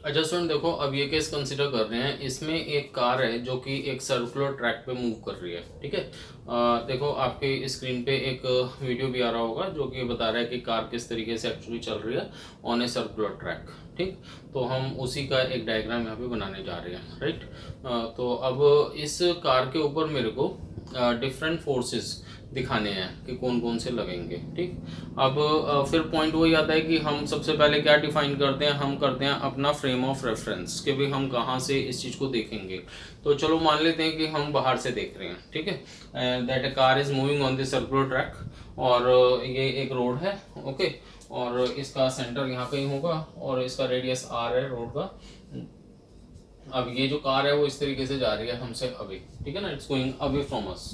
अच्छा स्टूडेंट देखो, अब ये केस कंसिडर कर रहे हैं। इसमें एक कार है जो कि एक सर्कुलर ट्रैक पे मूव कर रही है। ठीक है, देखो आपके स्क्रीन पे एक वीडियो भी आ रहा होगा जो कि बता रहा है कि कार किस तरीके से एक्चुअली चल रही है ऑन ए सर्कुलर ट्रैक। ठीक, तो हम उसी का एक डायग्राम यहाँ पे बनाने जा रहे हैं। राइट, तो अब इस कार के ऊपर मेरे को डिफरेंट फोर्सेस दिखाने हैं कि कौन कौन से लगेंगे। ठीक, अब फिर पॉइंट वही आता है कि हम सबसे पहले क्या डिफाइन करते हैं, हम करते हैं अपना फ्रेम ऑफ रेफरेंस कि भाई हम कहाँ से इस चीज़ को देखेंगे। तो चलो मान लेते हैं कि हम बाहर से देख रहे हैं। ठीक है, that A car is moving on the circular track और ये एक रोड है। ओके, और इसका सेंटर यहाँ कहीं होगा और इसका रेडियस आर है रोड का। अब ये जो कार है वो इस तरीके से जा रही है हमसे अवे। ठीक है ना, it's going away from us.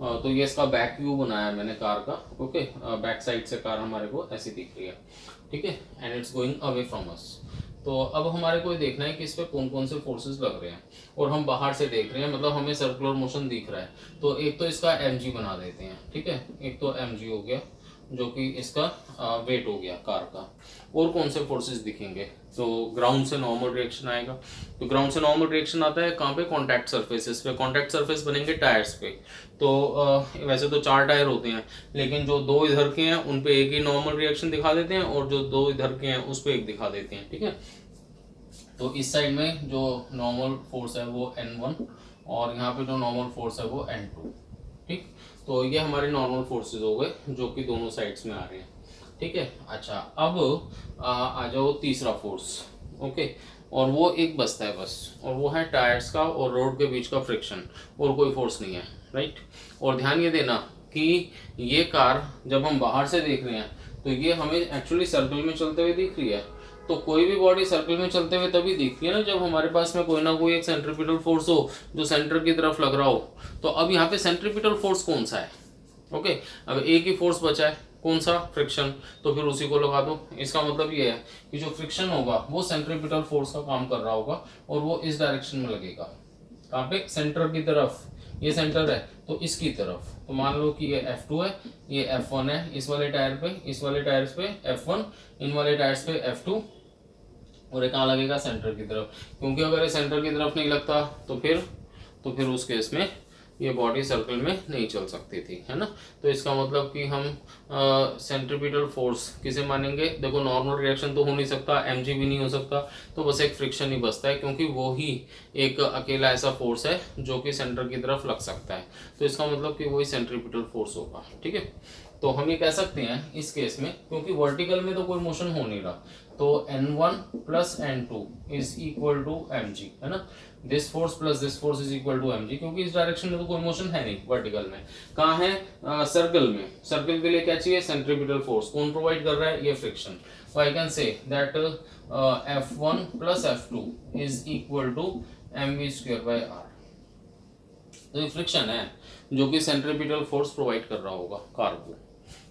तो ये इसका बैक व्यू बनाया मैंने कार का। ओके, बैक साइड से कार हमारे को ऐसी दिख रही है। ठीक है, and it's going away from us. तो अब हमारे को देखना है कि इस पे कौन कौन से फोर्सेस लग रहे हैं और हम बाहर से देख रहे हैं, मतलब हमें सर्कुलर मोशन दिख रहा है। तो एक तो इसका mg बना देते हैं। ठीक है, एक तो mg हो गया जो कि इसका वेट हो गया कार का। और कौन से फोर्सेस दिखेंगे, तो ग्राउंड से नॉर्मल रिएक्शन आएगा। तो ग्राउंड से नॉर्मल रिएक्शन आता है कहाँ पे, कॉन्टैक्ट सरफेसेस पे। कॉन्टैक्ट सरफेस बनेंगे टायर्स पे। तो वैसे तो 4 टायर होते हैं, लेकिन जो 2 इधर के हैं उन पे एक ही नॉर्मल रिएक्शन दिखा देते हैं और जो 2 इधर के हैं उस पे एक दिखा देते हैं। ठीक है, तो इस साइड में जो नॉर्मल फोर्स है वो N1 और यहाँ पे जो नॉर्मल फोर्स है वो N2। ठीक, तो ये हमारे नॉर्मल फोर्सेस हो गए जो कि दोनों साइड्स में आ रहे हैं। ठीक है, अच्छा अब आ जाओ तीसरा फोर्स। ओके, और वो एक बचता है बस, और वो है टायर्स का और रोड के बीच का फ्रिक्शन, और कोई फोर्स नहीं है। राइट, और ध्यान ये देना कि ये कार जब हम बाहर से देख रहे हैं तो ये हमें एक्चुअली सर्कल में चलते हुए दिख रही है। तो कोई भी बॉडी सर्कल में चलते हुए तभी दिखती है ना जब हमारे पास में कोई ना कोई एक सेंट्रीपिटल फोर्स हो जो सेंटर की तरफ लग रहा हो। तो अब यहाँ पे सेंट्रीपिटल फोर्स कौन सा है? ओके, अब एक ही फोर्स बचा है, कौन सा? फ्रिक्शन। तो फिर उसी को लगा दो। इसका मतलब ये है कि जो फ्रिक्शन होगा वो सेंट्रीपिटल फोर्स का काम कर रहा होगा और वो इस डायरेक्शन में लगेगा। कहाँ पे? सेंटर की तरफ। ये सेंटर है तो इसकी तरफ। तो मान लो कि ये F2 है, ये F1 है। इस वाले टायर पे, इस वाले टायर्स पे F1, इन वाले टायर्स पे F2, और ये कहाँ लगेगा? सेंटर की तरफ। क्योंकि अगर ये सेंटर की तरफ नहीं लगता तो फिर उस केस में ये बॉडी सर्कल में नहीं चल सकती थी, है ना। तो इसका मतलब कि हम सेंट्रीपिटल फोर्स किसे मानेंगे? देखो नॉर्मल रिएक्शन तो हो नहीं सकता, mg भी नहीं हो सकता, तो बस एक फ्रिक्शन ही बचता है, क्योंकि वो ही एक अकेला ऐसा फोर्स है जो कि सेंटर की तरफ लग सकता है। तो इसका मतलब कि वही सेंट्रीपिटल फोर्स होगा। ठीक है, तो हम ये कह सकते हैं इस केस में, क्योंकि वर्टिकल में तो कोई मोशन हो नहीं रहा, तो N1 plus N2 is equal to mg, है ना। This force plus this force is equal to mg, क्योंकि इस डायरेक्शन में तो कोई मोशन है नहीं वर्टिकल में। कहाँ है? सर्कल में। सर्कल के लिए क्या चाहिए? Centripetal force. कौन प्रोवाइड कर रहा है? ये फ्रिक्शन। तो I can say that F1 plus F2 is equal to mv square by r। तो ये फ्रिक्शन है जो कि सेंट्रीपिटल फोर्स प्रोवाइड कर रहा होगा कार को।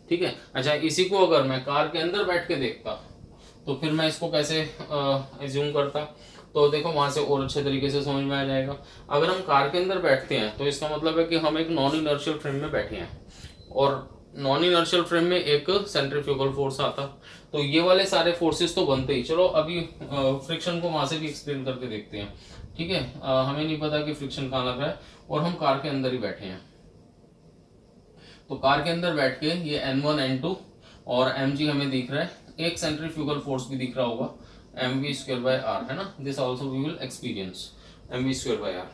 ठीक है, अच्छा इसी को अगर मैं कार के अंदर बैठ के देखता तो फिर मैं इसको कैसे एज्यूम करता? तो देखो वहां से और अच्छे तरीके से समझ में आ जाएगा। अगर हम कार के अंदर बैठते हैं तो इसका मतलब है कि हम एक नॉन इनर्शियल फ्रेम में बैठे हैं, और नॉन इनर्शियल फ्रेम में एक सेंट्रीफ्यूगल फोर्स आता। तो ये वाले सारे फोर्सेस तो बनते ही। चलो अभी फ्रिक्शन को वहां से भी एक्सप्लेन करके देखते हैं। ठीक है, हमें नहीं पता कि फ्रिक्शन कहाँ लग रहा है और हम कार के अंदर ही बैठे हैं। तो कार के अंदर बैठ के ये N1 N2 और mg हमें दिख रहा है, एक सेंट्रीफ्यूगल फोर्स भी दिख रहा होगा mv स्क्वायर बाय r, है ना। This also we will experience mv square by r।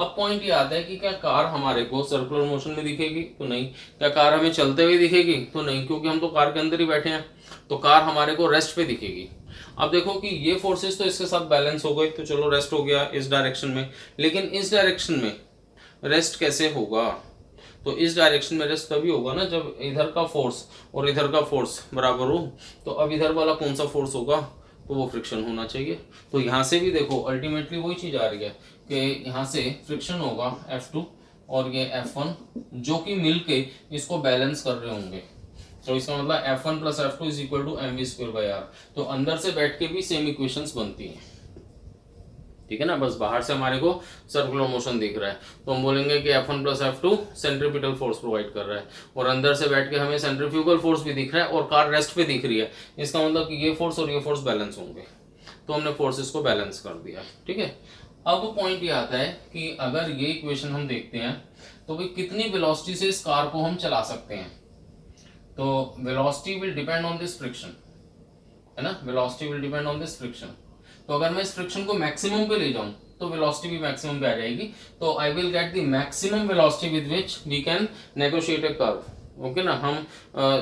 अब पॉइंट ये आता है कि क्या कार हमारे को सर्कुलर मोशन में दिखेगी? तो नहीं। क्या कार हमें चलते हुए दिखेगी? तो नहीं, क्योंकि हम तो कार के अंदर ही बैठे हैं। तो कार हमारे को रेस्ट पे दिखेगी। अब देखो कि ये फोर्सेस तो इसके साथ बैलेंस हो गए, तो चलो रेस्ट हो गया इस डायरेक्शन में, लेकिन इस डायरेक्शन में रेस्ट कैसे होगा? तो इस डायरेक्शन में रेस्ट तभी होगा ना जब इधर का फोर्स और इधर का फोर्स बराबर हो। तो अब इधर वाला कौन सा फोर्स होगा? तो वो फ्रिक्शन होना चाहिए। तो यहाँ से भी देखो अल्टीमेटली वही चीज आ रही है कि यहाँ से फ्रिक्शन होगा F2 और ये F1, जो कि मिलके इसको बैलेंस कर रहे होंगे। तो इसका मतलब F1 plus F2 is equal to mv square by r। तो अंदर से बैठ के भी सेम इक्वेशंस बनती हैं। ठीक है ना, बस बाहर से हमारे को सर्कुलर मोशन दिख रहा है तो हम बोलेंगे कि F1 plus F2 centripetal force provide कर रहा है, और अंदर से बैठ के हमें सेंट्रीफ्यूगल फोर्स भी दिख रहा है और कार रेस्ट पे दिख रही है। इसका मतलब कि ये फोर्स और ये फोर्स बैलेंस होंगे। तो हमने फोर्सेस को बैलेंस कर दिया, ठीक है। अब पॉइंट ये आता है कि अगर ये इक्वेशन हम देखते हैं तो भाई कितनी वेलोसिटी से इस कार को हम चला सकते हैं। तो velocity will depend on this friction, है ना, velocity will depend on this friction. तो अगर मैं इस फ्रिक्शन को मैक्सिमम पे ले जाऊं तो वेलोसिटी भी मैक्सिमम पे आ जाएगी। तो I will get the maximum velocity with which we can negotiate a curve. Okay ना, हम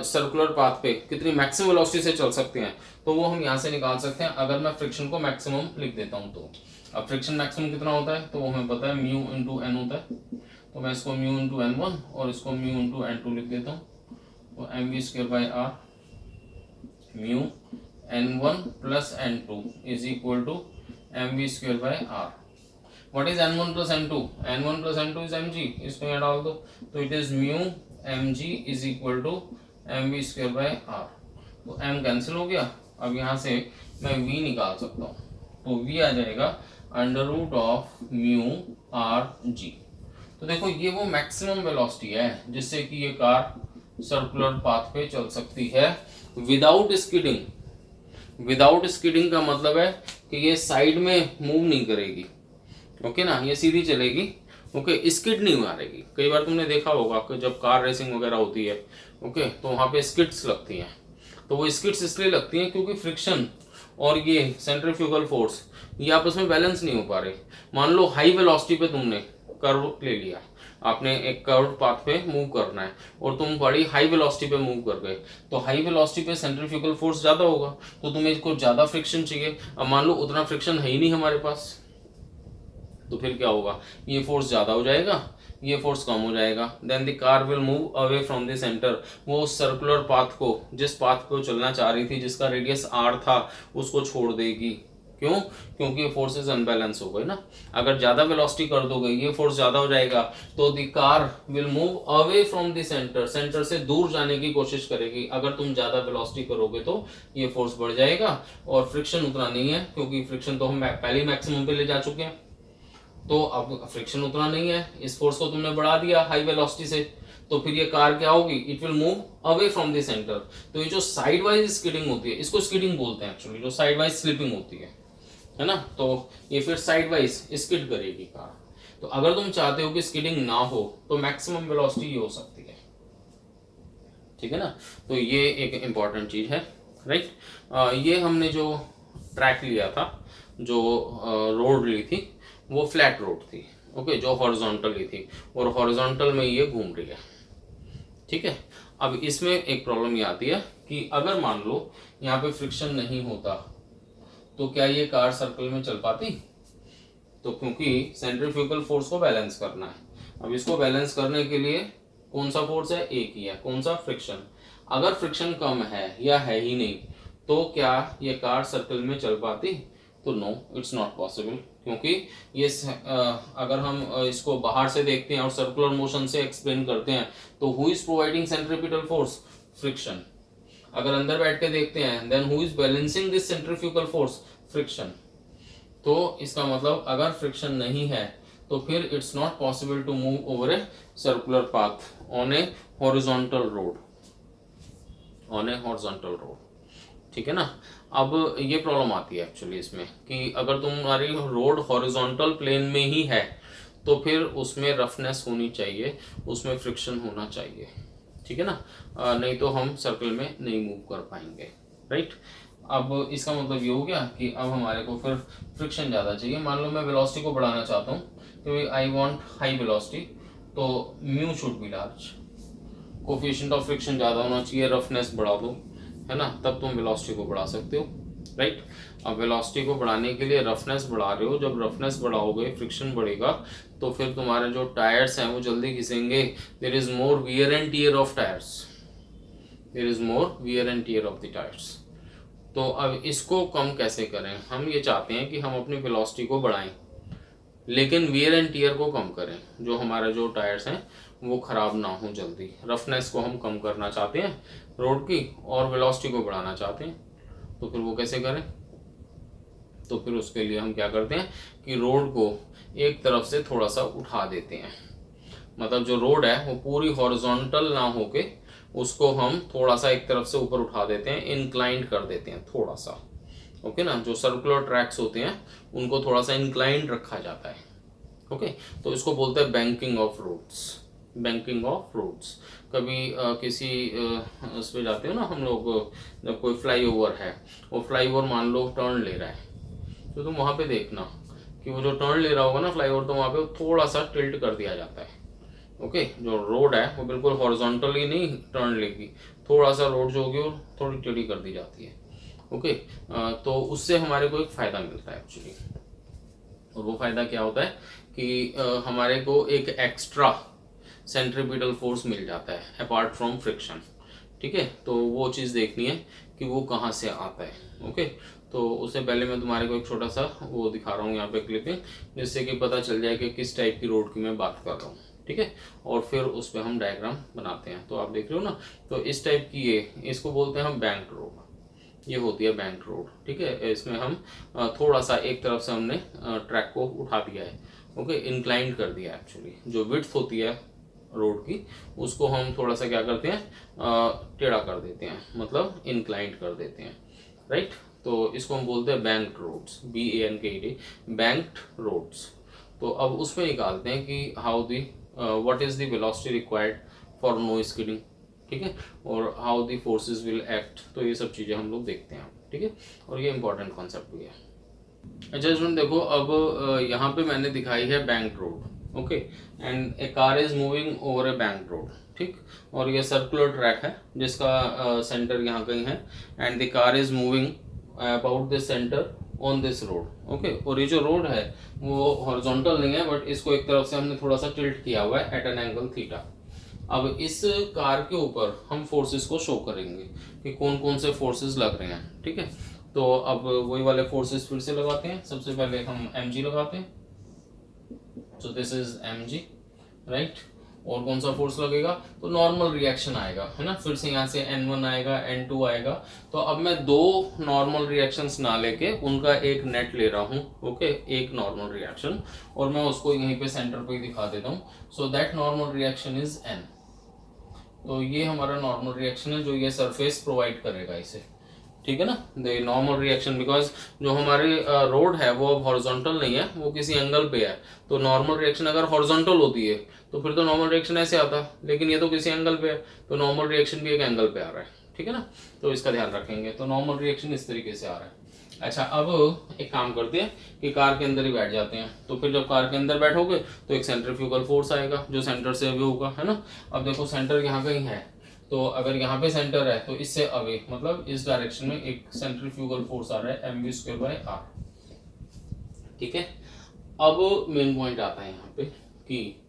सर्कुलर पाथ पे कितनी मैक्सिमम वेलोसिटी से चल सकते हैं तो वो हम यहाँ से निकाल सकते हैं अगर मैं फ्रिक्शन को मैक्सिमम लिख देता हूँ तो। अब फ्रिक्शन मैक्सिमम कितना होता है तो वो हमें पता है म्यू इंटू एन होता है। तो मैं इसको म्यू इंटू n1 और इसको म्यू इंटू n2 लिख देता हूँ। तो m v square by r mu n1 plus n2 is equal to m v square by r. What is n1 plus n2? n1 plus n2 is mg, इसको यहाँ डाल दो तो it is mu mg is equal to m v square by r. तो m cancel हो गया। अब यहाँ से मैं v निकाल सकता हूँ, तो v आ जाएगा under root of mu r g. तो देखो ये वो मैक्सिमम वेलोसिटी है जिससे कि ये कार सर्कुलर पाथ पे चल सकती है विदाउट स्किडिंग। विदाउट स्किडिंग का मतलब है कि ये साइड में मूव नहीं करेगी, ओके ना, ये सीधी चलेगी, ओके, स्किड नहीं मारेगी। कई बार तुमने देखा होगा कि जब कार रेसिंग वगैरह होती है, ओके, तो वहाँ पे स्किड्स लगती हैं। तो वो स्किड्स इसलिए लगती हैं क्योंकि फ्रिक्शन और ये सेंट्रीफ्यूगल फोर्स ये आपस में बैलेंस नहीं हो पा रहे। मान लो हाई वेलोसिटी पे तुमने कर्व ले लिया, आपने एक कर्व पाथ पे मूव करना है और तुम बड़ी हाई वेलोसिटी पे मूव कर गए, तो हाई वेलोसिटी पे सेंट्रीफ्यूगल फोर्स ज़्यादा होगा तो तुम्हें को ज़्यादा फ्रिक्शन चाहिए। अब मान लो उतना फ्रिक्शन है ही नहीं हमारे पास, तो फिर क्या होगा, ये फोर्स ज़्यादा हो जाएगा, ये फोर्स कम हो जाएगा, then the car will move away from the centre. वो सर्कुलर पाथ को, जिस पाथ पे चलना चाह रही थी, जिसका रेडियस r था, उसको छोड़ देगी। क्यों? क्योंकि ये फोर्सेस अनबैलेंस हो गए ना। अगर ज़्यादा वेलोसिटी कर दोगे, ये फोर्स ज़्यादा हो जाएगा, तो the car will move away from the centre, centre से दूर जाने की कोशिश करेगी। अगर तुम ज़्यादा वेलोसिटी करोगे तो ये फोर्स बढ़ जाएगा और फ्रिक्शन उतना नहीं है क्योंकि फ्रिक्शन तो हम पहले ही मैक्सिमम पे ले जा चुके हैं। तो अब फ्रिक्शन उतना नहीं है, इस फोर्स को तुमने बढ़ा दिया हाई वेलोसिटी से, तो फिर ये कार क्या होगी, it will move away from the centre. तो ये जो साइड वाइज स्किडिंग होती है, इसको स्किडिंग बोलते हैं एक्चुअली, जो साइड वाइज स्लिपिंग होती है ना, तो ये फिर साइड वाइज स्किड करेगी कार। तो अगर तुम चाहते हो कि स्किडिंग ना हो तो मैक्सिमम वेलोसिटी ये हो सकती है, ठीक है ना। तो ये एक इम्पॉर्टेंट चीज है, राइट। ये हमने जो ट्रैक लिया था, जो रोड ली थी, वो फ्लैट रोड थी, ओके, जो हॉरिजॉन्टल थी और हॉरिजॉन्टल में ये घूम रही है, ठीक है। अब इसमें एक प्रॉब्लम ये आती है कि अगर मान लो यहाँ पे फ्रिक्शन नहीं होता तो क्या ये कार सर्कल में चल पाती? तो क्योंकि सेंट्रीफ्यूगल फोर्स को बैलेंस करना है। अब इसको बैलेंस करने के लिए कौन सा फोर्स है? एक ही है, कौन सा? फ्रिक्शन। अगर फ्रिक्शन कम है या है ही नहीं तो क्या ये कार सर्कल में चल पाती? तो नो, इट्स नॉट पॉसिबल, क्योंकि ये अगर हम इसको बाहर से देखते हैं और सर्कुलर मोशन से एक्सप्लेन करते हैं तो who is providing centripetal force? Friction. अगर अंदर बैठ के देखते हैं then who is balancing this centrifugal force? Friction. तो इसका मतलब अगर फ्रिक्शन नहीं है तो फिर it's not possible to move over a circular path on a horizontal road, on a horizontal road, ठीक है ना। अब ये प्रॉब्लम आती है एक्चुअली इसमें कि अगर तुम्हारी रोड हॉरिजॉन्टल प्लेन में ही है तो फिर उसमें रफनेस होनी चाहिए, उसमें फ्रिक्शन होना चाहिए, ठीक है ना, नहीं तो हम सर्कल में नहीं मूव कर पाएंगे, राइट। अब इसका मतलब ये हो गया कि अब हमारे को फिर फ्रिक्शन ज़्यादा चाहिए। मान लो मैं वेलोसिटी को बढ़ाना चाहता हूँ, तो आई वांट हाई वेलोसिटी, तो mu should be large, coefficient of friction ज़्यादा होना चाहिए, रफनेस बढ़ा दो, है ना, तब तुम वेलोसिटी को बढ़ा सकते हो, राइट। अब वेलोसिटी को बढ़ाने के लिए रफनेस बढ़ा रहे हो, जब रफनेस बढ़ाओगे फ्रिक्शन बढ़ेगा तो फिर तुम्हारे जो टायर्स हैं वो जल्दी घिसेंगे। There is more wear and tear of tyres, there is more wear and tear of the tyres. तो अब इसको कम कैसे करें? हम ये चाहते हैं कि हम अपनी वेलोसिटी को बढ़ाएं लेकिन वियर एंड टियर को कम करें, जो हमारे जो टायर्स हैं वो ख़राब ना हो जल्दी। रफनेस को हम कम करना चाहते हैं रोड की और वेलोसिटी को बढ़ाना चाहते हैं, तो फिर वो कैसे करें? तो फिर उसके लिए हम क्या करते हैं कि रोड को एक तरफ से थोड़ा सा उठा देते हैं, मतलब जो रोड है वो पूरी हॉरिजॉन्टल ना होके उसको हम थोड़ा सा एक तरफ से ऊपर उठा देते हैं, इंक्लाइंड कर देते हैं थोड़ा सा, ओके ना, जो सर्कुलर ट्रैक्स होते हैं उनको थोड़ा सा इंक्लाइंड रखा जाता है। ओके, तो इसको बोलते हैं banking of roads. Banking of roads. कभी किसी उस पे जाते हो ना हम लोग, जब कोई फ्लाईओवर है, वो फ्लाईओवर मान लो टर्न ले रहा है, तो तुम वहाँ पे देखना कि वो जो टर्न ले रहा होगा ना फ्लाईओवर, तो वहाँ पे थोड़ा सा टिल्ट कर दिया जाता है। ओके, जो रोड है वो बिल्कुल हॉरिजॉन्टली नहीं टर्न लेगी, थोड़ा सा रोड जो होगी वो थोड़ी टेढ़ी कर दी जाती है। ओके, तो उससे हमारे को एक फ़ायदा मिलता है एक्चुअली। और वो फ़ायदा क्या होता है कि हमारे को एक एक्स्ट्रा सेंट्रीपिटल फोर्स मिल जाता है अपार्ट फ्रॉम फ्रिक्शन। ठीक है, तो वो चीज़ देखनी है कि वो कहाँ से आता है। ओके, तो उससे पहले मैं तुम्हारे को एक छोटा सा वो दिखा रहा हूँ यहाँ पे क्लिपिंग, जिससे कि पता चल जाए कि किस टाइप की रोड की मैं बात कर रहा हूँ। ठीक है, और फिर उस पर हम डायग्राम बनाते हैं। तो आप देख रहे हो ना, तो इस टाइप की ये, इसको बोलते हैं हम बैंक रोड। ये होती है बैंक रोड। ठीक है, इसमें हम थोड़ा सा एक तरफ से हमने ट्रैक को उठा दिया है। ओके, इंक्लाइंड कर दिया है एक्चुअली। जो विड्थ होती है रोड की, उसको हम थोड़ा सा क्या करते हैं, टेढ़ा कर देते हैं, मतलब इंक्लाइंड कर देते हैं। राइट, तो इसको हम बोलते हैं banked roads, BANKED, banked roads. तो अब उसमें निकालते हैं कि how the what is the velocity required for no skidding. ठीक है, और how the forces will act. तो ये सब चीज़ें हम लोग देखते हैं। ठीक है, और ये इंपॉर्टेंट कॉन्सेप्ट भी है। अच्छा स्टूडेंट देखो, अब यहाँ पे मैंने दिखाई है bank road. Okay, and A car is moving over A bank road. ठीक, और ये सर्कुलर ट्रैक है जिसका सेंटर यहाँ कहीं है, and the car is moving about this centre on this road. Okay, और ये जो रोड है वो हॉरिजॉन्टल नहीं है, बट इसको एक तरफ से हमने थोड़ा सा टिल्ट किया हुआ है एट एन एंगल थीटा। अब इस कार के ऊपर हम फोर्सेस को शो करेंगे कि कौन कौन से फोर्सेस लग रहे हैं। ठीक है, तो अब वही वाले फोर्सेस फिर से लगाते हैं। सबसे पहले हम mg लगाते हैं, so this is mg। Right, और कौन सा फोर्स लगेगा, तो नॉर्मल रिएक्शन आएगा, है ना। फिर से यहाँ से n1 आएगा, n2 आएगा। तो अब मैं दो नॉर्मल रिएक्शंस ना लेके उनका एक नेट ले रहा हूँ। ओके, एक नॉर्मल रिएक्शन, और मैं उसको यहीं पे सेंटर पे ही दिखा देता हूँ। So that normal reaction is n। तो ये हमारा नॉर्मल रिएक्शन है जो ये सरफेस प्रोवाइड करेगा इसे। ठीक है ना, द नॉर्मल रिएक्शन, बिकॉज जो हमारी रोड है वो अब हॉरिजॉन्टल नहीं है, वो किसी एंगल पे है। तो नॉर्मल रिएक्शन अगर हॉरिजॉन्टल होती है तो फिर तो नॉर्मल रिएक्शन ऐसे आता, लेकिन ये तो किसी एंगल पे है, तो नॉर्मल रिएक्शन भी एक एंगल पे आ रहा है। ठीक है ना, तो इसका ध्यान रखेंगे। तो नॉर्मल रिएक्शन इस तरीके से आ रहा है। अच्छा, अब एक काम करते हैं कि कार के अंदर ही बैठ जाते हैं। तो फिर जब कार के अंदर बैठोगे तो एक सेंट्रीफ्यूगल फोर्स आएगा जो सेंटर से अवे होगा, है ना। अब देखो सेंटर यहाँ कहीं है, तो अगर यहाँ पे सेंटर है तो इससे अवे, मतलब इस डायरेक्शन में एक सेंट्रीफ्यूगल फोर्स आ रहा है mv²/r। ठीक है, अब मेन पॉइंट आता है यहाँ पे कि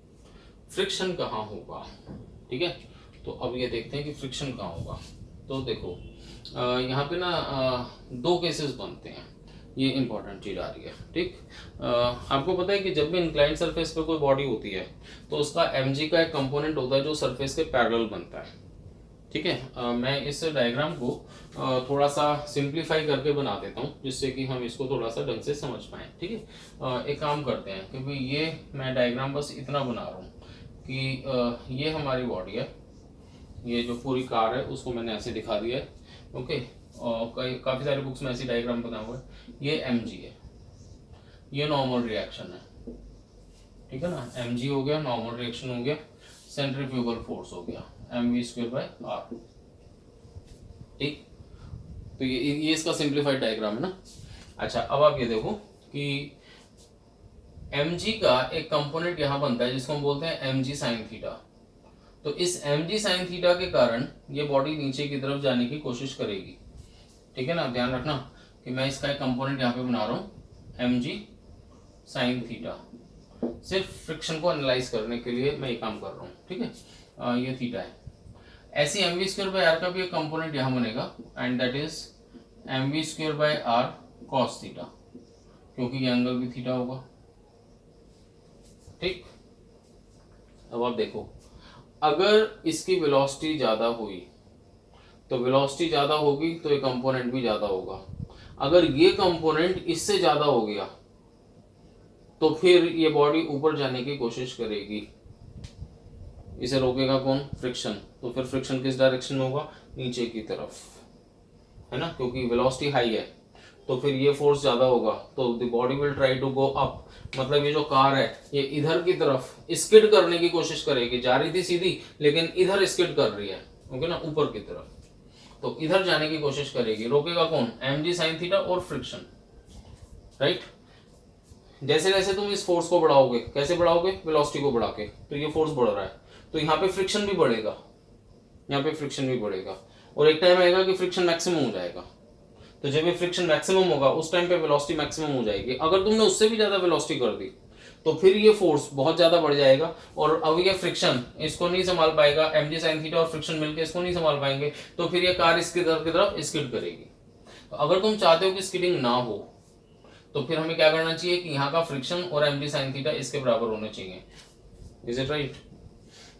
फ्रिक्शन कहाँ होगा। ठीक है, तो अब ये देखते हैं कि फ्रिक्शन कहाँ होगा। तो देखो यहाँ पे ना दो केसेस बनते हैं, ये इंपॉर्टेंट चीज आ रही है। ठीक, आपको पता है कि जब भी इंक्लाइंड सरफेस पे कोई बॉडी होती है तो उसका mg का एक कंपोनेंट होता है जो सरफेस के पैरेलल बनता है। ठीक है, मैं इस डायग्राम को थोड़ा सा सिंप्लीफाई करके बना देता हूँ जिससे कि हम इसको थोड़ा सा ढंग से समझ पाएँ। ठीक है, एक काम करते हैं कि भाई ये मैं डायग्राम बस इतना बना रहा हूँ कि ये हमारी बॉडी है, ये जो पूरी कार है उसको मैंने ऐसे दिखा दिया है। ओके, और काफ़ी सारे बुक्स में ऐसी डायग्राम बना हुआ है। ये mg है, ये नॉर्मल रिएक्शन है। ठीक है ना, mg हो गया, नॉर्मल रिएक्शन हो गया, सेंट्रीफ्यूगल फोर्स हो गया mv²/r। ठीक, तो ये इसका सिंप्लीफाइड डायग्राम है ना। अच्छा, अब आप ये देखो कि mg का एक कंपोनेंट यहां बनता है जिसको हम बोलते हैं mg sin थीटा। तो इस mg sin थीटा के कारण ये बॉडी नीचे की तरफ जाने की कोशिश करेगी। ठीक है ना, ध्यान रखना कि मैं इसका एक कंपोनेंट यहाँ पे बना रहा हूँ mg sin थीटा, सिर्फ फ्रिक्शन को एनालाइज करने के लिए मैं ये काम कर रहा हूँ। ठीक है, ये थीटा है। ऐसी mv²/r का भी एक कंपोनेंट यहाँ बनेगा, and that is mv²/r cos theta, क्योंकि ये एंगल भी थीटा होगा। ठीक, अब आप देखो, अगर इसकी वेलोसिटी ज्यादा हुई तो वेलोसिटी ज्यादा होगी तो ये कंपोनेंट भी ज्यादा होगा। अगर ये कंपोनेंट इससे ज्यादा हो गया तो फिर ये बॉडी ऊपर जाने की कोशिश करेगी। इसे रोकेगा कौन, फ्रिक्शन। तो फिर फ्रिक्शन किस डायरेक्शन में होगा, नीचे की तरफ, है ना, क्योंकि वेलोसिटी हाई है तो फिर ये फोर्स ज़्यादा होगा, तो the body will try to go up. मतलब ये जो कार है ये इधर की तरफ स्किड करने की कोशिश करेगी, जा रही थी सीधी लेकिन इधर स्किड कर रही है, ओके ना, ऊपर की तरफ, तो इधर जाने की कोशिश करेगी। रोकेगा कौन? mg sin थीटा और फ्रिक्शन, राइट। जैसे जैसे तुम इस फोर्स को बढ़ाओगे, कैसे बढ़ाओगे? वेलोसिटी को बढ़ा के, तो ये फोर्स बढ़ रहा है, तो यहाँ पे फ्रिक्शन भी बढ़ेगा, यहाँ पे फ्रिक्शन भी बढ़ेगा, और एक टाइम आएगा कि फ्रिक्शन मैक्सिमम हो जाएगा। तो जब ये फ्रिक्शन मैक्सिमम होगा उस टाइम पे वेलोसिटी मैक्सिमम हो जाएगी। अगर तुमने उससे भी ज्यादा वेलोसिटी कर दी तो फिर ये फोर्स बहुत ज्यादा बढ़ जाएगा, और अब ये फ्रिक्शन इसको नहीं संभाल पाएगा, mg sin थीटा और फ्रिक्शन मिलकर इसको नहीं संभाल पाएंगे, तो फिर ये कार इसकी तरफ स्किड करेगी। तो अगर तुम चाहते हो कि स्किडिंग ना हो तो फिर हमें क्या करना चाहिए कि यहाँ का फ्रिक्शन और mg sin थीटा इसके बराबर होने चाहिए। Is it right?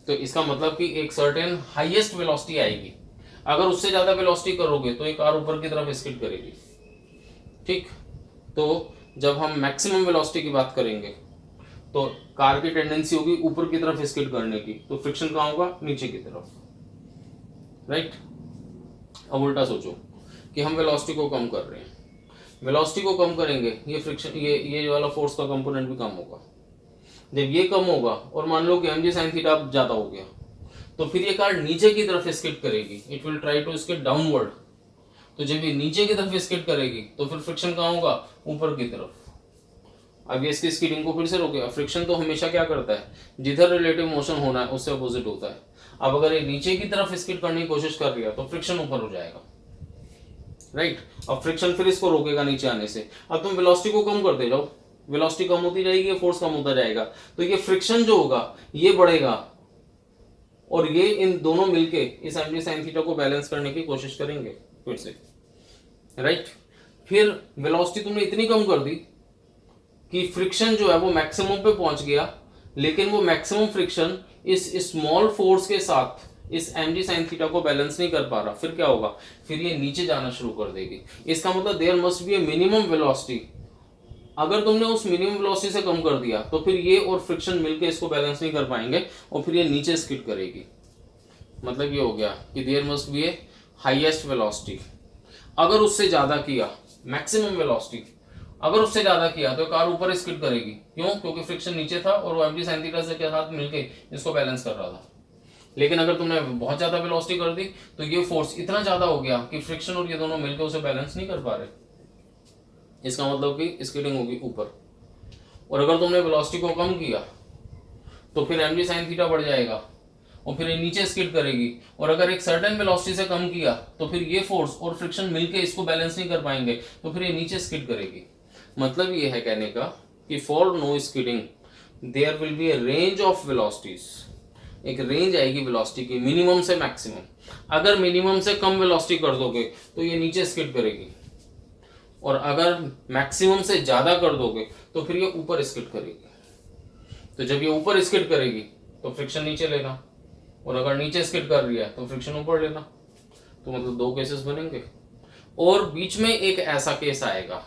तो इसका मतलब कि एक सर्टेन हाईएस्ट वेलोसिटी आएगी, अगर उससे ज्यादा वेलोसिटी करोगे तो ये कार ऊपर की तरफ स्किड करेगी, ठीक। तो जब हम मैक्सिमम वेलोसिटी की बात करेंगे तो कार की टेंडेंसी होगी ऊपर की तरफ स्किड करने की, तो फ्रिक्शन कहाँ होगा? नीचे की तरफ, राइट। अब उल्टा सोचो कि हम वेलोसिटी को कम कर रहे हैं, वेलोसिटी को कम करेंगे, ये फ्रिक्शन ये वाला फोर्स का कंपोनेंट भी कम होगा। जब ये कम होगा और मान लो कि mg sin थीटा ज्यादा हो गया, तो फिर ये कार नीचे की तरफ स्किड करेगी, it will try to skid downward. तो जब ये नीचे की तरफ स्किड करेगी तो फिर फ्रिक्शन कहाँ होगा? ऊपर की तरफ। अब ये इसकी स्किडिंग को फिर से रोकेगा। फ्रिक्शन तो हमेशा क्या करता है? जिधर रिलेटिव मोशन होना है उससे अपोजिट होता है। अब अगर ये नीचे की तरफ स्किड करने की कोशिश कर रही है तो फ्रिक्शन ऊपर हो जाएगा, राइट। अब फ्रिक्शन फिर इसको रोकेगा नीचे आने से। अब तुम वेलोसिटी को कम करते जाओ, वेलोसिटी कम होती जाएगी, फोर्स कम होता जाएगा, तो ये फ्रिक्शन जो होगा ये बढ़ेगा, और ये इन दोनों मिलके इस mg sin थीटा को बैलेंस करने की कोशिश करेंगे फिर से, राइट। फिर वेलोसिटी तुमने इतनी कम कर दी कि फ्रिक्शन जो है वो मैक्सिमम पे पहुंच गया, लेकिन वो मैक्सिमम फ्रिक्शन इस स्मॉल फोर्स के साथ इस mg sin थीटा को बैलेंस नहीं कर पा रहा। फिर क्या होगा? फिर ये नीचे जाना शुरू कर देगी। इसका मतलब there must be a minimum velocity. अगर तुमने उस मिनिमम वेलोसिटी से कम कर दिया तो फिर ये और फ्रिक्शन मिलके इसको बैलेंस नहीं कर पाएंगे और फिर ये नीचे स्किड करेगी। मतलब ये हो गया कि there must be a highest velocity. अगर उससे ज्यादा किया, मैक्सिमम वेलोसिटी अगर उससे ज्यादा किया तो कार ऊपर स्किड करेगी। क्यों? क्योंकि फ्रिक्शन नीचे था और वो mg sin थीटा से के साथ मिलके इसको बैलेंस कर रहा था। लेकिन अगर तुमने बहुत ज्यादा वेलोसिटी कर दी तो ये फोर्स इतना ज्यादा हो गया कि फ्रिक्शन और ये दोनों मिलकर उसे बैलेंस नहीं कर पा रहे। इसका मतलब कि स्किडिंग होगी ऊपर। और अगर तुमने वेलोसिटी को कम किया तो फिर mg sin थीटा बढ़ जाएगा और फिर ये नीचे स्किड करेगी। और अगर एक सर्टेन वेलोसिटी से कम किया तो फिर ये फोर्स और फ्रिक्शन मिलके इसको बैलेंस नहीं कर पाएंगे, तो फिर ये नीचे स्किड करेगी। मतलब ये है कहने का कि for no skidding there will be a range of velocities. एक रेंज आएगी वेलोसिटी की, मिनिमम से मैक्सिमम। अगर मिनिमम से कम वेलोसिटी कर दोगे तो ये नीचे स्किड करेगी, और अगर मैक्सिमम से ज्यादा कर दोगे तो फिर ये ऊपर स्किड करेगी। तो जब ये ऊपर स्किड करेगी तो फ्रिक्शन नीचे लेना, और अगर नीचे स्किड कर रही है तो फ्रिक्शन ऊपर लेना। तो मतलब दो केसेस बनेंगे। और बीच में एक ऐसा केस आएगा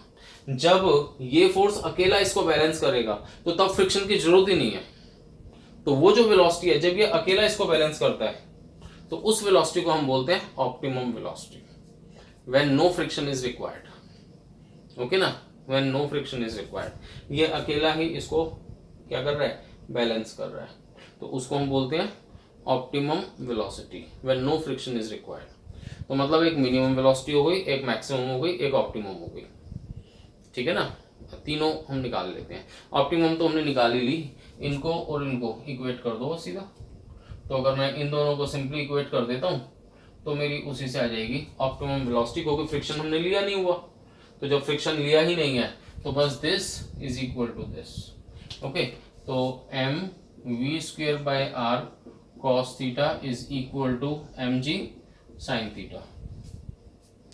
जब ये फोर्स अकेला इसको बैलेंस करेगा तो तब फ्रिक्शन की जरूरत ही नहीं है। तो वो जो वेलोसिटी है जब ये अकेला इसको बैलेंस करता है तो उस वेलोसिटी को हम बोलते हैं optimum velocity, when no friction is required. Okay ना, when no friction is required. ये अकेला ही इसको क्या कर रहा है? बैलेंस कर रहा है। तो उसको हम बोलते हैं optimum velocity when no friction is required. तो मतलब एक मिनिमम वेलोसिटी हो गई, एक मैक्सिमम हो गई, एक ऑप्टिमम हो गई। ठीक है ना, तीनों हम निकाल लेते हैं। ऑप्टिमम तो हमने निकाल ही ली, इनको और इनको इक्वेट कर दो सीधा। तो अगर मैं इन दोनों को सिंपली इक्वेट कर देता हूं तो मेरी उसी से आ जाएगी ऑप्टिमम वेलोसिटी, क्योंकि फ्रिक्शन हमने लिया नहीं हुआ। तो जब फ्रिक्शन लिया ही नहीं है तो बस this is equal to this. Okay, तो m v square by r cos theta is equal to mg sine theta,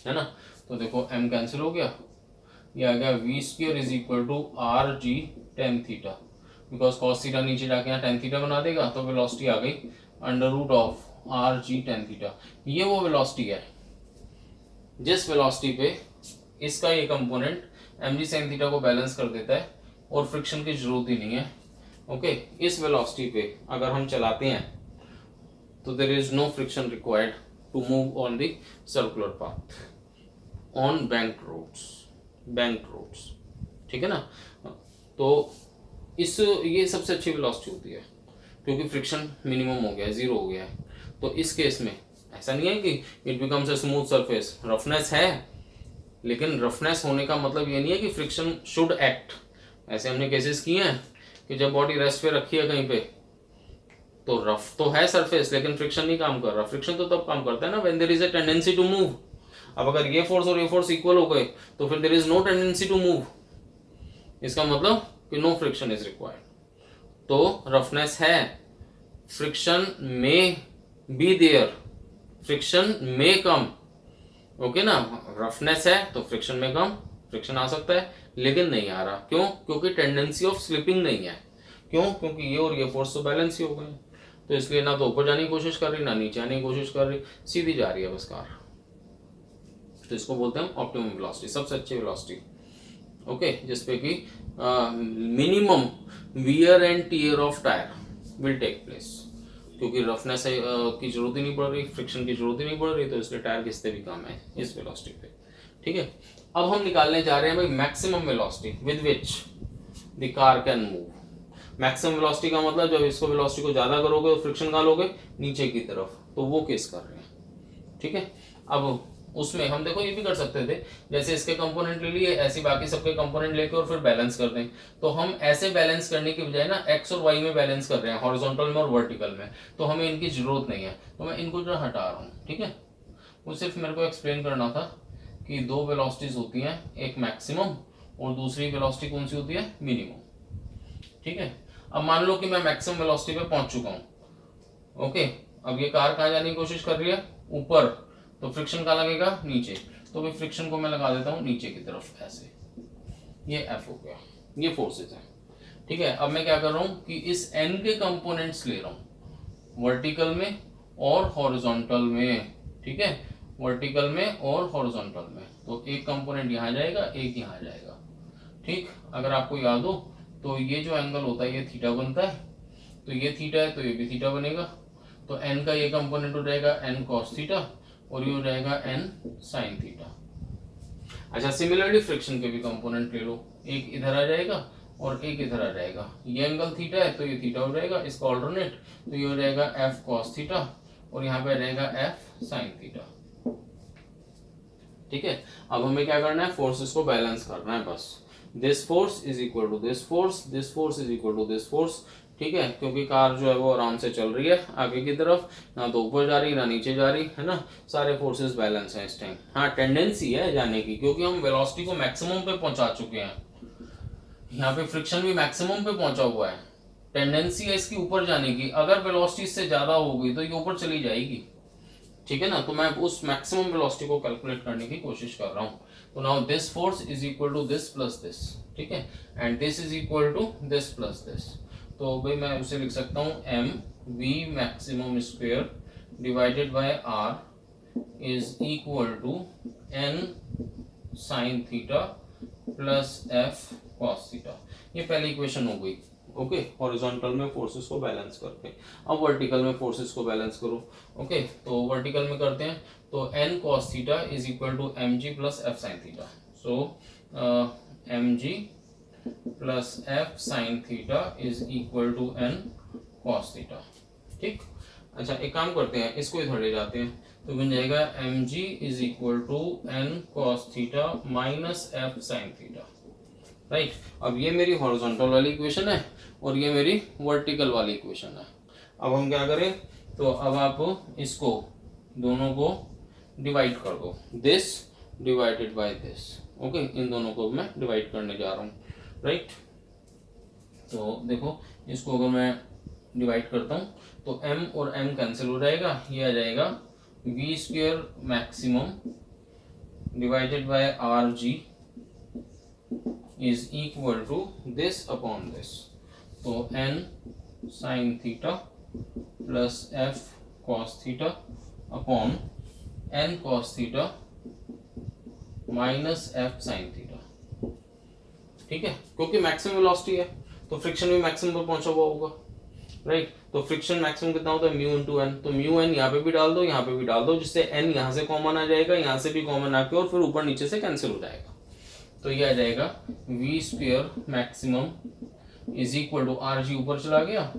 है ना। तो देखो m कैंसिल हो गया, ये आ गया v square is equal to r g tan theta, because cos theta नीचे जाके यहाँ टेन थीटा बना देगा, तो वेलोसिटी आ गई under root of r g tan theta. ये वो वेलोसिटी है जिस वेलोसिटी पे इसका ये कंपोनेंट mg sin थीटा को बैलेंस कर देता है और फ्रिक्शन की जरूरत ही नहीं है। ओके, इस वेलोसिटी पे अगर हम चलाते हैं तो there is no friction required to move on the circular path on banked roads. Bank roads, ठीक है ना। तो ये सबसे अच्छी वेलोसिटी होती है क्योंकि फ्रिक्शन मिनिमम हो गया है, जीरो हो गया है। तो इस केस में ऐसा नहीं है कि it becomes a smooth surface, roughness है, लेकिन रफनेस होने का मतलब ये नहीं है कि फ्रिक्शन शुड एक्ट। ऐसे हमने केसेस किए हैं कि जब बॉडी रेस्ट पे रखी है कहीं पे, तो रफ तो है सरफेस लेकिन फ्रिक्शन नहीं काम कर रहा। फ्रिक्शन तो तब काम करता है ना when there is a tendency to move. अब अगर ये फोर्स और ये फोर्स इक्वल हो गए तो फिर there is no tendency to move, इसका मतलब कि नो फ्रिक्शन इज रिक्वायर्ड। तो रफनेस है, फ्रिक्शन में बी देयर, फ्रिक्शन में कम, ओके ना। रफनेस है तो फ्रिक्शन में कम, फ्रिक्शन आ सकता है लेकिन नहीं आ रहा। क्यों? क्योंकि टेंडेंसी ऑफ स्लिपिंग नहीं है। क्यों? क्योंकि ये और ये फोर्स तो बैलेंस ही हो गए, तो इसलिए ना तो ऊपर जाने की कोशिश कर रही ना नीचे आने की कोशिश कर रही, सीधी जा रही है बस कार। तो इसको बोलते हैं ऑप्टिमम वेलोसिटी, सबसे अच्छी वेलोसिटी, ओके, जिसपे कि minimum wear and tear of tyre will take place, क्योंकि रफनेस की जरूरत ही नहीं पड़ रही, फ्रिक्शन की जरूरत ही नहीं पड़ रही, तो इसलिए टायर घिसते भी काम है इस वेलोसिटी पे, ठीक है। अब हम निकालने जा रहे हैं भाई maximum velocity with which the car can move. Maximum velocity का मतलब जब इसको वेलोसिटी को ज्यादा करोगे तो फ्रिक्शन कहाँ लोगे, नीचे की तरफ, तो वो केस कर रहे हैं, ठीक है। अब उसमें हम देखो ये भी कर सकते थे, जैसे इसके कंपोनेंट ले लिए, ऐसे बाकी सबके कंपोनेंट लेके और फिर बैलेंस कर दें। तो हम ऐसे बैलेंस करने की बजाय ना एक्स और वाई में बैलेंस कर रहे हैं, हॉरिजॉन्टल में और वर्टिकल में, तो हमें इनकी जरूरत नहीं है, तो मैं इनको जो हटा रहा हूँ, ठीक है। वो सिर्फ मेरे को एक्सप्लेन करना था कि दो वेलोसिटीज होती हैं, एक मैक्सिमम और दूसरी वेलोसिटी कौन सी होती है, मिनिमम, ठीक है। अब मान लो कि मैं मैक्सिमम वेलोसिटी पे पहुंच चुका हूं, ओके। अब ये कार कहाँ जाने की कोशिश कर रही है, ऊपर, तो फ्रिक्शन कहाँ लगेगा, नीचे, तो भी फ्रिक्शन को मैं लगा देता हूँ नीचे की तरफ ऐसे, ये एफ हो गया, ये फोर्सेज है, ठीक है। अब मैं क्या कर रहा हूँ कि इस एन के कंपोनेंट्स ले रहा हूँ वर्टिकल में और हॉरिजॉन्टल में, ठीक है, वर्टिकल में और हॉरिजॉन्टल में। तो एक कंपोनेंट यहाँ जाएगा, एक यहाँ जाएगा, ठीक। अगर आपको याद हो तो ये जो एंगल होता है ये थीटा बनता है, तो ये थीटा है तो ये भी थीटा बनेगा, तो एन का ये कंपोनेंट हो जाएगा एन कॉस थीटा और ये हो जाएगा एन साइन थीटा। अच्छा, सिमिलरली फ्रिक्शन के भी कंपोनेंट ले लो, एक इधर आ जाएगा और एक इधर आ जाएगा। ये एंगल थीटा है तो ये थीटा हो जाएगा, इसका ऑल्टरनेट, तो ये हो जाएगा एफ कॉस थीटा और यहाँ पे आ जाएगा एफ साइन थीटा, ठीक है। अब हमें क्या करना है, फोर्सेस को बैलेंस करना है बस। This force is equal to this force, this force is equal to this force, ठीक है। क्योंकि कार जो है वो आराम से चल रही है आगे की तरफ, ना तो ऊपर जा रही ना नीचे जा रही है ना, सारे फोर्सेस बैलेंस हैं इस टाइम। हाँ, टेंडेंसी है जाने की, क्योंकि हम वेलोसिटी को मैक्सिमम पे पहुंचा चुके हैं, यहाँ पे फ्रिक्शन भी मैक्सिमम पे पहुंचा हुआ है, टेंडेंसी है इसकी ऊपर जाने की। अगर वेलोसिटी इससे ज्यादा हो गई तो ये ऊपर चली जाएगी, ठीक है ना। तो मैं उस मैक्सिमम वेलोसिटी को कैलकुलेट करने की कोशिश कर रहा हूँ। तो now this force is equal to this plus this, ठीक है, and this is equal to this plus this. तो भाई मैं उसे लिख सकता हूँ m v maximum square divided by r is equal to n sine theta plus f cos theta. ये पहली इक्वेशन हो गई, ओके। हॉरिजॉन्टल में फोर्सेस को बैलेंस करके, अब वर्टिकल में फोर्सेस को बैलेंस करो, ओके। तो वर्टिकल में करते हैं, तो n cos theta is equal to m g plus f sine theta, so m g plus f sine theta is equal to n cos theta, ठीक। अच्छा, एक काम करते हैं, इसको इधर ले जाते हैं, तो बन जाएगा m g is equal to n cos theta minus f sine theta, right. अब ये मेरी हॉरिजॉन्टल वाली इक्वेशन है और ये मेरी वर्टिकल वाली इक्वेशन है। अब हम क्या करें, तो अब आप इसको दोनों को डिवाइड कर दो, this divided by this, okay. इन दोनों को मैं डिवाइड करने जा रहा हूँ, राइट। तो देखो, इसको अगर मैं डिवाइड करता हूँ तो m और m कैंसिल हो जाएगा, ये आ जाएगा v square maximum divided by R G is equal to this upon this, तो n sin theta plus f cos theta upon n cos theta minus f sin theta, ठीक है। क्योंकि मैक्सिमम वेलोसिटी है तो फ्रिक्शन भी maximum पर पहुंचा हुआ होगा, राइट। तो फ्रिक्शन मैक्सिमम कितना होता है, म्यू इंटू एन, तो म्यू एन यहाँ पे भी डाल दो, यहाँ पे भी डाल दो, जिससे एन यहाँ से कॉमन आ जाएगा, यहाँ से भी कॉमन आके और फिर ऊपर नीचे से कैंसिल हो जाएगा, तो ये आ जाएगा v square maximum is equal to r g ऊपर चला गया,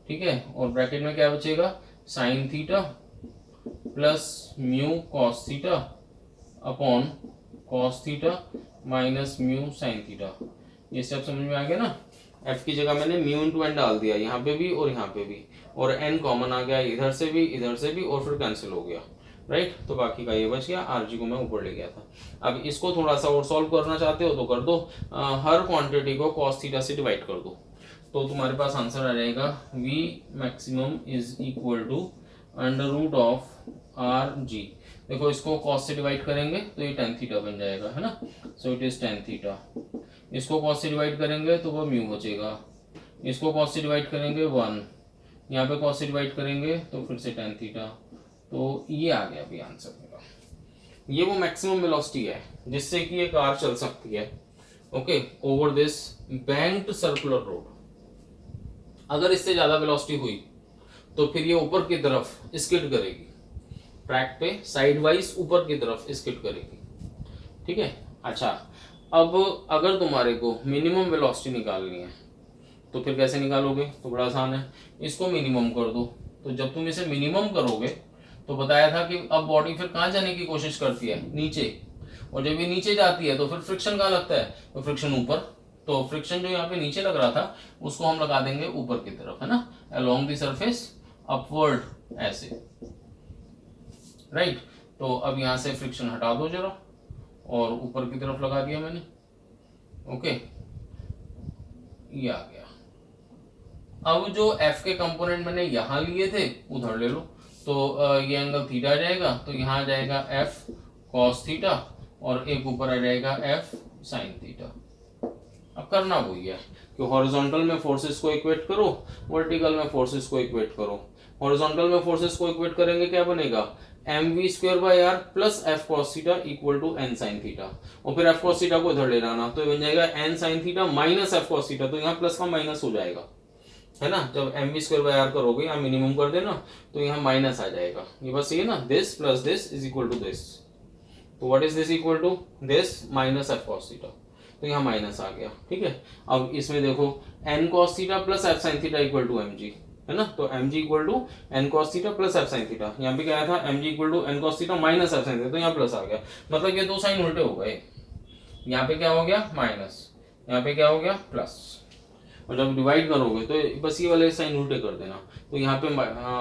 ठीक है, और ब्रैकेट में क्या बचेगा, sign theta plus mu cos theta upon cos theta minus mu sine theta. ये सब समझ में आ गया ना। एफ की जगह मैंने म्यू इंटू एन डाल दिया, यहाँ पे भी और यहाँ पे भी, और एन कॉमन आ गया, इधर से भी और फिर कैंसिल हो गया, राइट। तो बाकी का ये बच गया, आर जी को मैं ऊपर ले गया था। अब इसको थोड़ा सा और सॉल्व करना चाहते हो तो कर दो, हर क्वांटिटी को कॉस थीटा से डिवाइड कर दो, तो तुम्हारे पास आंसर आ जाएगा v maximum is equal to under root of r g. देखो इसको कॉस से डिवाइड करेंगे तो ये टेन थीटा बन जाएगा, है ना, so it is tan theta. इसको कॉस से डिवाइड करेंगे तो वह म्यू बचेगा, इसको कॉस से डिवाइड करेंगे 1, यहाँ पे कॉस से डिवाइड करेंगे तो फिर से टेन थीटा। तो ये आ गया अभी आंसर मेरा। ये वो मैक्सिमम वेलोसिटी है जिससे कि ये कार चल सकती है, okay, over this banked circular road. अगर इससे ज्यादा वेलोसिटी हुई तो फिर ये ऊपर की तरफ स्किड करेगी, ट्रैक पे साइड वाइज ऊपर की तरफ स्किड करेगी, ठीक है। अच्छा, अब अगर तुम्हारे को मिनिमम वेलोसिटी निकालनी है तो फिर कैसे निकालोगे, तो बड़ा आसान है, इसको मिनिमम कर दो। तो जब तुम इसे मिनिमम करोगे तो बताया था कि अब बॉडी फिर कहाँ जाने की कोशिश करती है, नीचे, और जब ये नीचे जाती है तो फिर फ्रिक्शन कहाँ लगता है, तो फ्रिक्शन ऊपर। तो फ्रिक्शन जो यहाँ पे नीचे लग रहा था उसको हम लगा देंगे ऊपर की तरफ, है ना, अलोंग द सरफेस अपवर्ड, ऐसे, राइट। तो अब यहाँ से फ्रिक्शन हटा दो जरा, और ऊपर की तरफ लगा दिया मैंने, ओके, ये आ गया। अब जो एफ के कंपोनेंट मैंने यहां लिए थे उधर ले लो, तो ये एंगल थीटा आ जाएगा, तो यहाँ आ जाएगा एफ कॉस थीटा, और एक ऊपर आ जाएगा एफ साइन थीटा। अब करना वही है कि हॉरिजॉन्टल में फोर्सेस को इक्वेट करो, वर्टिकल में फोर्सेस को इक्वेट करो। हॉरिजॉन्टल में फोर्सेस को इक्वेट करेंगे, क्या बनेगा, m v square by r plus f cos theta equal to n sine theta, और फिर एफ कॉस थीटा को इधर ले जाना, तो बन जाएगा n sine theta minus f cos theta, तो यहाँ प्लस का माइनस हो जाएगा, है ना। जब m v square by r करोगे, यहाँ मिनिमम कर देना, तो यहाँ माइनस आ जाएगा, ये बस ये ना, this plus this is equal to this, तो what is this equal to this minus f cos theta, तो यहाँ माइनस आ गया, ठीक है। अब इसमें देखो n cos theta plus f sine theta equal to m g, है ना, तो m g equal to n cos theta plus f sine theta, यहाँ पे क्या आया था, m g equal to n cos theta minus f sine theta, तो यहाँ प्लस आ गया, मतलब ये दो साइन उल्टे हो गए, यहाँ पे क्या हो गया माइनस, यहाँ पे क्या हो गया प्लस, और जब डिवाइड करोगे तो बस ये वाले साइन उल्टे कर देना, तो यहाँ पे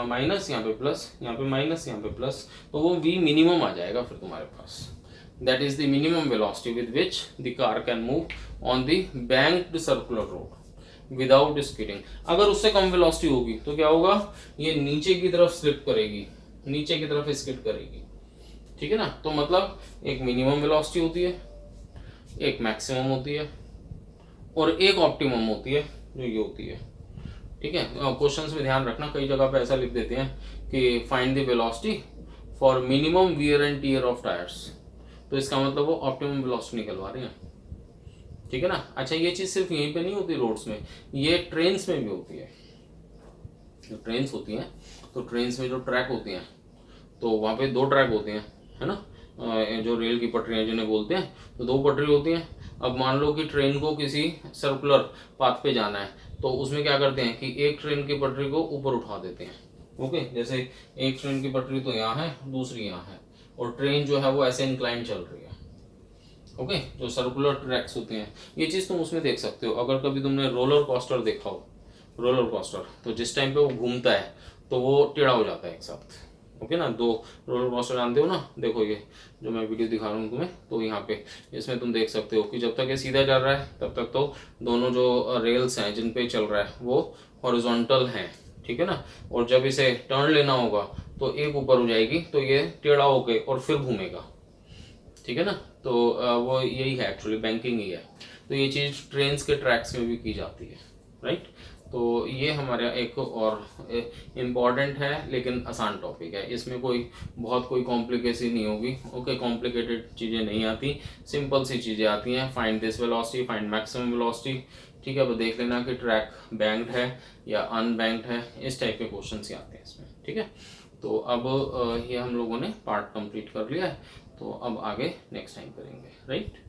माइनस, यहाँ पे प्लस, यहाँ पे माइनस, यहाँ पे प्लस, तो वो v मिनिमम आ जाएगा फिर तुम्हारे पास। That is the minimum velocity with which the car can move on the banked circular road without skidding. अगर उससे कम वेलोसिटी होगी तो क्या होगा, ये नीचे की तरफ स्लिप करेगी, नीचे की तरफ स्किड करेगी, ठीक है ना। तो मतलब एक मिनिमम वेलोसिटी होती है, एक मैक्सिमम होती है, और एक ऑप्टिमम होती है जो ये होती है, ठीक है। क्वेश्चंस में ध्यान रखना, कई जगह पे ऐसा लिख देते हैं कि find the velocity for minimum wear and tear of tyres, तो इसका मतलब वो ऑप्टिमम वेलोसिटी निकलवा रहे हैं, ठीक है ना। अच्छा, ये चीज सिर्फ यहीं पे नहीं होती रोड्स में, ये ट्रेन्स में भी होती है। जो ट्रेन्स होती हैं, तो ट्रेन्स में जो ट्रैक होती हैं, तो वहाँ पे दो ट्रैक होते हैं, है ना, जो रेल की पटरियाँ जिन्हें बोलते हैं, तो दो पटरी होती हैं। अब मान लो कि ट्रेन को किसी सर्कुलर पाथ पे जाना है, तो उसमें क्या करते हैं कि एक ट्रेन की पटरी को ऊपर उठा देते हैं, ओके, जैसे एक ट्रेन की पटरी तो यहाँ है, दूसरी यहाँ है, और ट्रेन जो है वो ऐसे इंक्लाइन चल रही है, ओके। जो सर्कुलर ट्रैक्स होते हैं, ये चीज़ तुम उसमें देख सकते हो। अगर कभी तुमने रोलर कोस्टर देखा हो, रोलर कोस्टर, तो जिस टाइम पे वो घूमता है तो वो टेढ़ा हो जाता है एक साथ, ओके ना। दो रोलर कोस्टर जानते हो ना, देखो ये जो मैं वीडियो दिखा रहा हूँ तुम्हें, तो यहाँ पे इसमें तुम देख सकते हो कि जब तक ये सीधा चल रहा है तब तक तो दोनों जो रेल्स हैं जिन पे चल रहा है वो हॉरिजॉन्टल हैं, ठीक है ना। और जब इसे टर्न लेना होगा तो एक ऊपर हो जाएगी, तो ये टेढ़ा होके और फिर घूमेगा, ठीक है ना। तो वो यही है, एक्चुअली बैंकिंग ही है। तो ये चीज़ ट्रेन्स के ट्रैक्स में भी की जाती है, राइट। तो ये हमारा एक और इम्पॉर्टेंट है लेकिन आसान टॉपिक है, इसमें कोई कॉम्प्लिकेसी नहीं होगी, ओके। कॉम्प्लिकेटेड चीज़ें नहीं आती, सिंपल सी चीज़ें आती हैं, find this velocity, find maximum velocity, ठीक है। अब देख लेना कि ट्रैक बैंक्ड है या अनबैंक्ड है, इस टाइप के क्वेश्चन ही आते हैं इसमें, ठीक है। तो अब ये हम लोगों ने पार्ट कंप्लीट कर लिया है, तो अब आगे नेक्स्ट टाइम करेंगे, राइट।